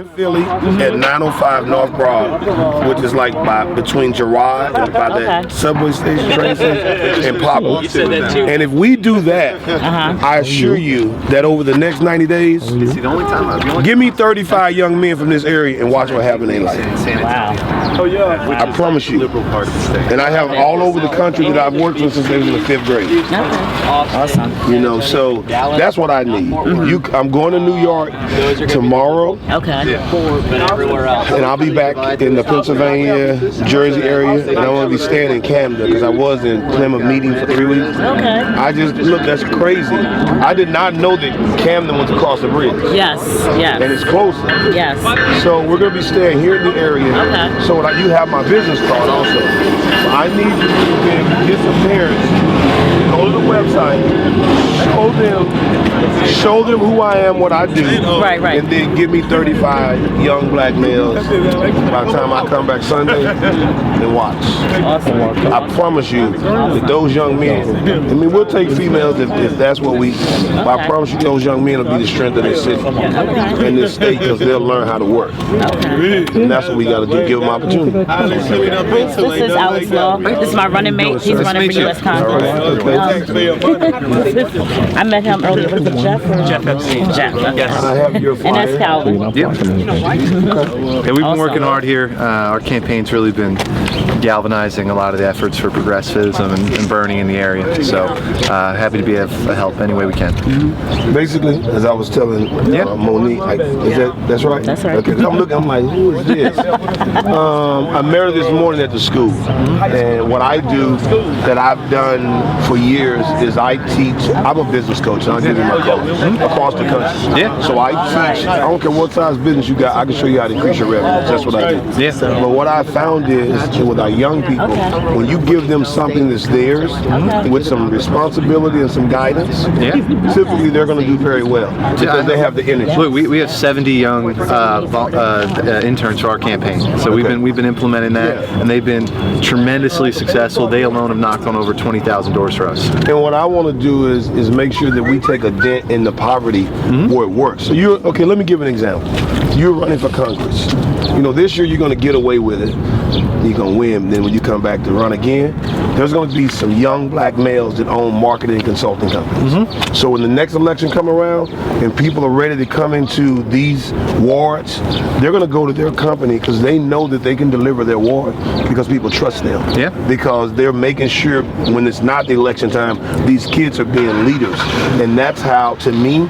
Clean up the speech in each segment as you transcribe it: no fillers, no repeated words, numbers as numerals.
in Philly at 905 North Broad, which is like between Girard and by that subway station, train station, and Poplar. And if we do that, I assure you that over the next 90 days, give me 35 young men from this area and watch what happens in their life. Wow. I promise you. And I have all over the country that I've worked with since they was in the 5th grade. Okay. Awesome. You know, so that's what I need. I'm going to New York tomorrow. Okay. And I'll be back in the Pennsylvania, Jersey area, and I'm going to be staying in Camden because I was in Plymouth meeting for 3 weeks. Okay. I just, look, that's crazy. I did not know that Camden was across the bridge. Yes, yes. And it's close. Yes. So we're going to be staying here in the area. Okay. So you have my business card also. So I need you to get some parents. Go to the website, show them who I am, what I do, right. And then give me 35 young black males by the time I come back Sunday and watch. Awesome. I promise you that those young men, I mean, we'll take females if that's what we, but I promise you those young men will be the strength of this city and this state because they'll learn how to work. And that's what we got to do, give them opportunity. This is Alex Law. This is my running mate. He's running for U.S. Congress. I met him earlier. Was it Jeff? Jeff Epstein. Jeff. Yes. I have your flyer. And that's Calvin. Yep. Yeah, we've been working hard here. Our campaign's really been galvanizing a lot of the efforts for progressivism and Bernie in the area. So happy to be of help any way we can. Basically, as I was telling Monique, that's right? That's right. Okay, I'm looking, I'm like, who is this? I met her this morning at the school. And what I do that I've done for years is I teach, I'm a business coach, and I give you my coach across the country. Yeah. So I teach, I don't care what size business you got, I can show you how to increase your revenue. That's what I do. Yeah. But what I found is with our young people, when you give them something that's theirs with some responsibility and some guidance, typically they're going to do very well because they have the energy. Look, we have 70 young interns for our campaign. So we've been implementing that, and they've been tremendously successful. They alone have knocked on over 20,000 doors for us. And what I want to do is make sure that we take a dent in the poverty where it works. So okay, let me give an example. You're running for Congress. You know, this year you're going to get away with it. You're going to win. Then when you come back to run again, there's going to be some young black males that own marketing and consulting companies. So when the next election come around and people are ready to come into these wards, they're going to go to their company because they know that they can deliver their ward because people trust them. Yeah. Because they're making sure when it's not the election time, these kids are being leaders. And that's how, to me,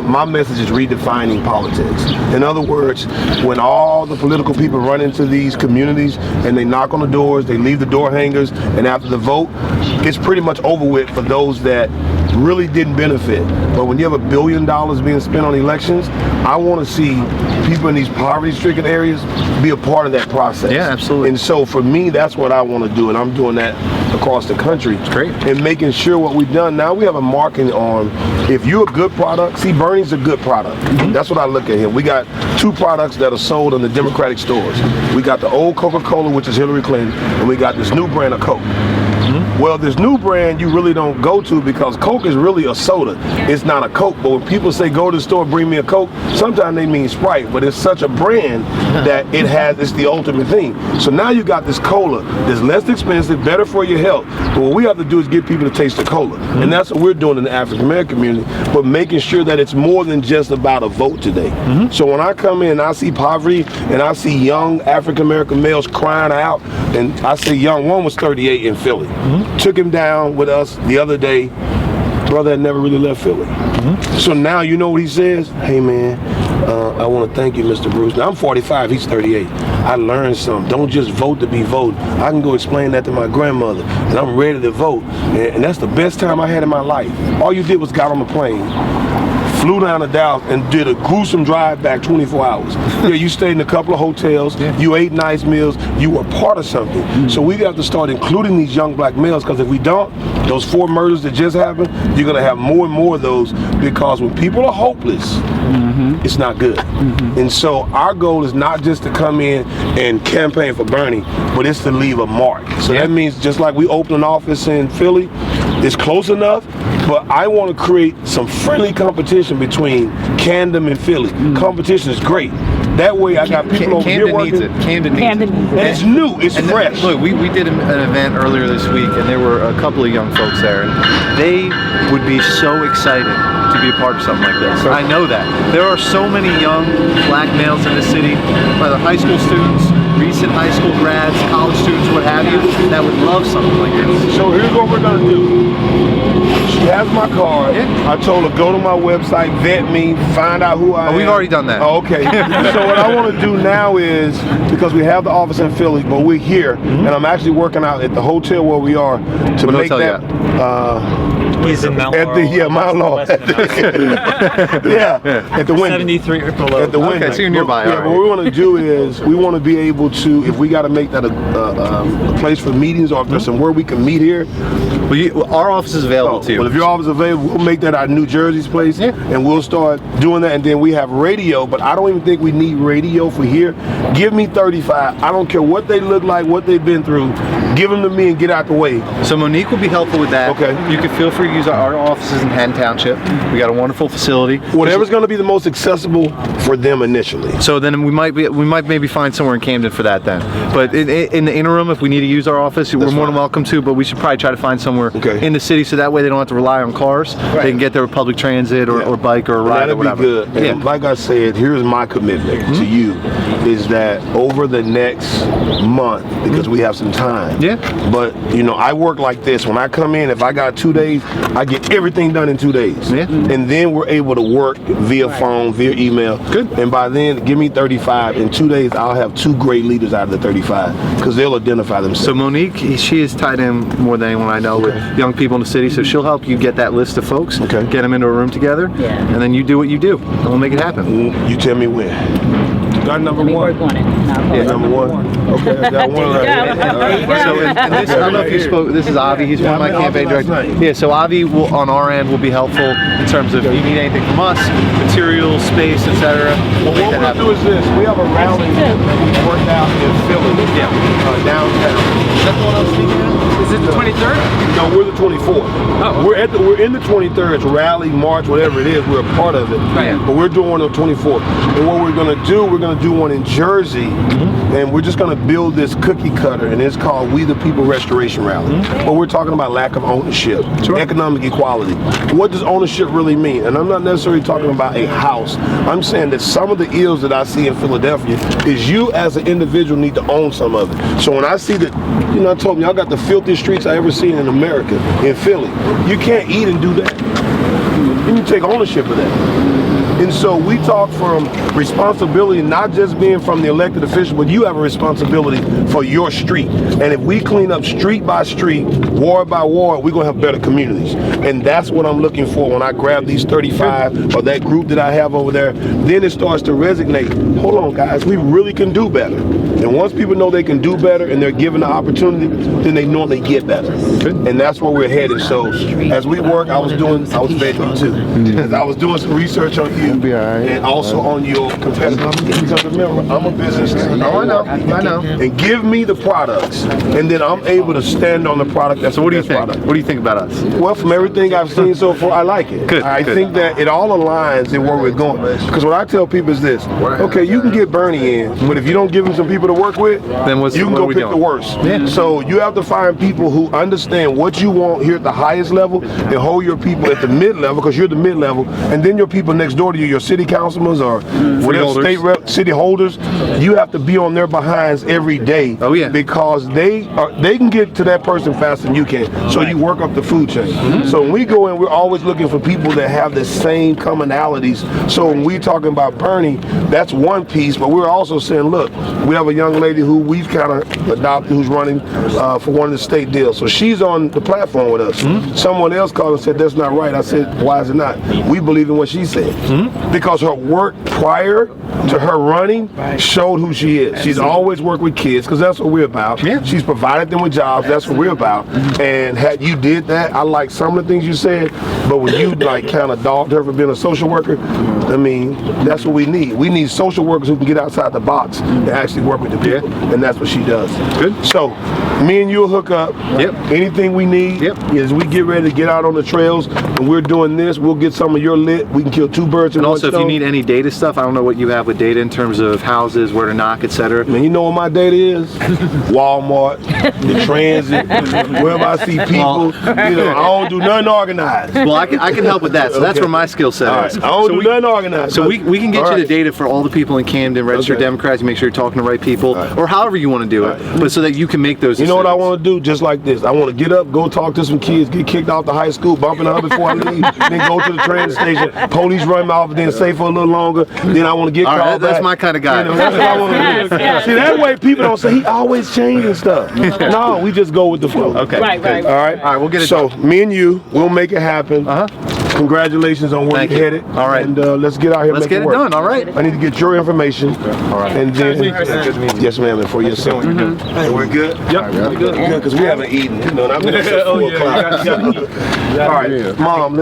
my message is redefining politics. In other words, when all the political people run into these communities and they knock on the doors, they leave the door hangers, and after the vote, it's pretty much over with for those that really didn't benefit. But when you have $1 billion being spent on elections, I want to see people in these poverty-stricken areas be a part of that process. Yeah, absolutely. And so for me, that's what I want to do, and I'm doing that across the country. It's great. And making sure what we've done, now we have a marketing arm. If you're a good product, see, Bernie's a good product. That's what I look at him. We got 2 products that are sold in the Democratic stores. We got the old Coca-Cola, which is Hillary Clinton, and we got this new brand of Coke. Well, this new brand you really don't go to because Coke is really a soda. It's not a Coke. But when people say go to the store, bring me a Coke, sometimes they mean Sprite. But it's such a brand that it's the ultimate thing. So now you got this cola that's less expensive, better for your health. But what we have to do is get people to taste the cola. And that's what we're doing in the African American community, but making sure that it's more than just about a vote today. So when I come in and I see poverty and I see young African American males crying out, and I say young, one was 38 in Philly. Took him down with us the other day. Brother had never really left Philly. So now you know what he says? Hey man, I want to thank you, Mr. Bruce. Now I'm 45, he's 38. I learned something. Don't just vote to be voting. I can go explain that to my grandmother, and I'm ready to vote. And that's the best time I had in my life. All you did was got on the plane, flew down to Dallas, and did a gruesome drive back 24 hours. You stayed in a couple of hotels, you ate nice meals, you were part of something. So we got to start including these young black males, because if we don't, those 4 murders that just happened, you're going to have more and more of those, because when people are hopeless, it's not good. And so our goal is not just to come in and campaign for Bernie, but it's to leave a mark. So that means just like we opened an office in Philly, it's close enough, but I want to create some friendly competition between Camden and Philly. Competition is great, That way I got people over here Camden needs working. it. Camden needs it. And it's new, it's And fresh. look, we did an event earlier this week, and there were a couple of young folks there, and they would be so excited to be a part of something like this. I know that. There are so many young black males in the city, whether high school students, recent high school grads, college students, what have you, that would love something like this. So here's what we're gonna do. She has my card. Yeah. I told her go to my website, vet me, find out who I am. We've already done that. Oh, okay. So what I want to do now is, because we have the office in Philly, but we're here, and I'm actually working out at the hotel where we are to What make hotel that. He's in Mount At the Laurel. Mount Laurel. West of the Yeah, at the window. 73 below. At the window. Okay, so you're nearby, Yeah, all right. what we want to do is we want to be able to, if we got to make that a place for meetings, or if there's somewhere we can meet here. Well, our office is available to you. Well, if your office is available, we'll make that our New Jersey's place, and we'll start doing that. And then we have radio, but I don't even think we need radio for here. Give me 35. I don't care what they look like, what they've been through. Give them to me and get out the way. So Monique will be helpful with that. Okay. You can feel free to use our offices in Haddon Township. We got a wonderful facility. Whatever's going to be the most accessible for them initially. So then we might maybe find somewhere in Camden for that then. But in the interim, if we need to use our office, we're more than welcome to. But we should probably try to find somewhere in the city, so that way they don't have to rely on cars. They can get there with public transit or bike or a ride or whatever. That'd be good. And like I said, here's my commitment to you, is that over the next month, because we have some time. Yeah. But you know, I work like this. When I come in, if I got 2 days, I get everything done in 2 days. Yeah. And then we're able to work via phone, via email. Good. And by then, give me 35. In 2 days, I'll have 2 great leaders out of the 35, because they'll identify themselves. So Monique, she is tied in more than anyone I know with young people in the city, so she'll help you get that list of folks, get them into a room together, and then you do what you do, and we'll make it happen. You tell me when. Got number Let me one. work on it. Number one. Okay, I got one right here. So, and this, I don't know if you spoke, this is Avi, he's one of my campaign directors. Yeah, so Avi will, on our end, will be helpful in terms of if you need anything from us, materials, space, etc. Well, what we'll do is this. We have a rally that we worked out in Philly, downtown. Is that the one I was thinking of? Is it the 23rd? No, we're the 24th. Oh. We're in the 23rd. It's rally, march, whatever it is. We're a part of it. Right. But we're doing one on the 24th. And what we're gonna do, we're gonna do one in Jersey, and we're just gonna build this cookie cutter, and it's called We the People Restoration Rally. But we're talking about lack of ownership, economic equality. What does ownership really mean? And I'm not necessarily talking about a house. I'm saying that some of the ills that I see in Philadelphia is you as an individual need to own some of it. So when I see that, you know, I told me y'all got the filthiest streets I ever seen in America, in Philly. You can't eat and do that. You need to take ownership of that. And so we talk from responsibility, not just being from the elected official, but you have a responsibility for your street. And if we clean up street by street, ward by ward, we're gonna have better communities. And that's what I'm looking for when I grab these 35 or that group that I have over there. Then it starts to resonate. Hold on, guys, we really can do better. And once people know they can do better and they're given the opportunity, then they know they get better. And that's where we're headed. So as we work, I was vetting too. I was doing some research on you and also on your competitors. Because remember, I'm a businessman. Oh, I know. And give me the products, and then I'm able to stand on the product. That's So what do you the best think? product. What do you think about us? Well, from everything I've seen so far, I like it. Good, I good. think that it all aligns in where we're going. Because what I tell people is this: okay, you can get Bernie in, but if you don't give him some people to work with, Then you can what go are we pick doing? the worst. Yeah. So you have to find people who understand what you want here at the highest level, and hold your people at the mid level, because you're the mid level, and then your people next door to you, your city councilmen or whatever holders. state rep, city holders, you have to be on their behinds every day. Oh, yeah. Because they can get to that person faster than you can. So you work up the food chain. So when we go in, we're always looking for people that have the same commonalities. So when we talking about Bernie, that's one piece, but we're also saying, look, we have a young lady who we've kind of adopted who's running for one of the state deals. So she's on the platform with us. Someone else called and said, that's not right. I said, why is it not? We believe in what she said. Because her work prior to her running showed who she is. She's always worked with kids, because that's what we're about. Yeah. She's provided them with jobs. That's what we're about. And had you did that, I like some of the things you said, but when you like kind of dogged her for being a social worker, I mean, that's what we need. We need social workers who can get outside the box and actually work with the people. And that's what she does. Good. So me and you'll hook up. Yep. Anything we need Yep. is we get ready to get out on the trails and we're doing this, we'll go get some of your lit. We can kill 2 birds in And one also, if stone. you need any data stuff, I don't know what you have with data in terms of houses, where to knock, etc. Man, you know what my data is? Walmart, the transit, wherever I see people. You know, I don't do nothing organized. Well, I can help with that. So that's Okay. where my skill set All is. right. I don't do nothing organized. So we can get All you right. the data for all the people in Camden, registered Okay. Democrats, you make sure you're talking to the right people, right. or however you want to do it, but so that you can make those You know what I decisions. want to do? Just like this. I want to get up, go talk to some kids, get kicked out the high school, bumping her before I leave, then go to the train station, police run me off, then stay for a little longer, then I want to get All right, called that's back. my kind of guy. You know, that's what I want to do. Yes. See, that way people don't say he always changing stuff. No, we just go with the flow. Okay. Right, right. All right. All right, we'll get it So me and you, we'll make it happen. Uh-huh. Congratulations on where Thank you're you. headed. All right. And let's get out here. Let's and get make it work. done. All right. I need to get your information. All right. And then, yes, ma'am, and for yourself. Hey, we're good. Yep. Good, because we haven't eaten. You know, and I've been up since 4 o'clock. All right, Mom.